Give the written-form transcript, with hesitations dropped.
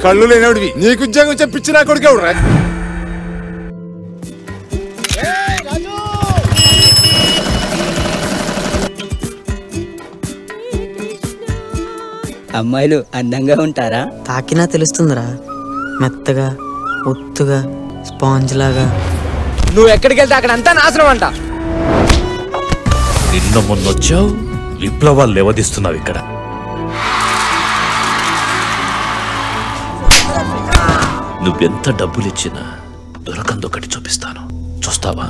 కళ్ళు లేనోడివి నీకు ఉద్యోగం చెప్పించినా కొడుకేవుడు రా. అమ్మాయిలు అందంగా ఉంటారా? తాకినా తెలుస్తుందిరా, మెత్తగా ఒత్తుగా స్పాంజ్ లాగా. నువ్వు ఎక్కడికి వెళ్తే అక్కడ అంతా నాశనం అంట. నిన్న మొన్నొచ్చావు, విప్లవాలు లేవదీస్తున్నావు ఇక్కడ. నువ్వెంత డబ్బులిచ్చినా దొరకందొకటి చూపిస్తాను. చూస్తావా?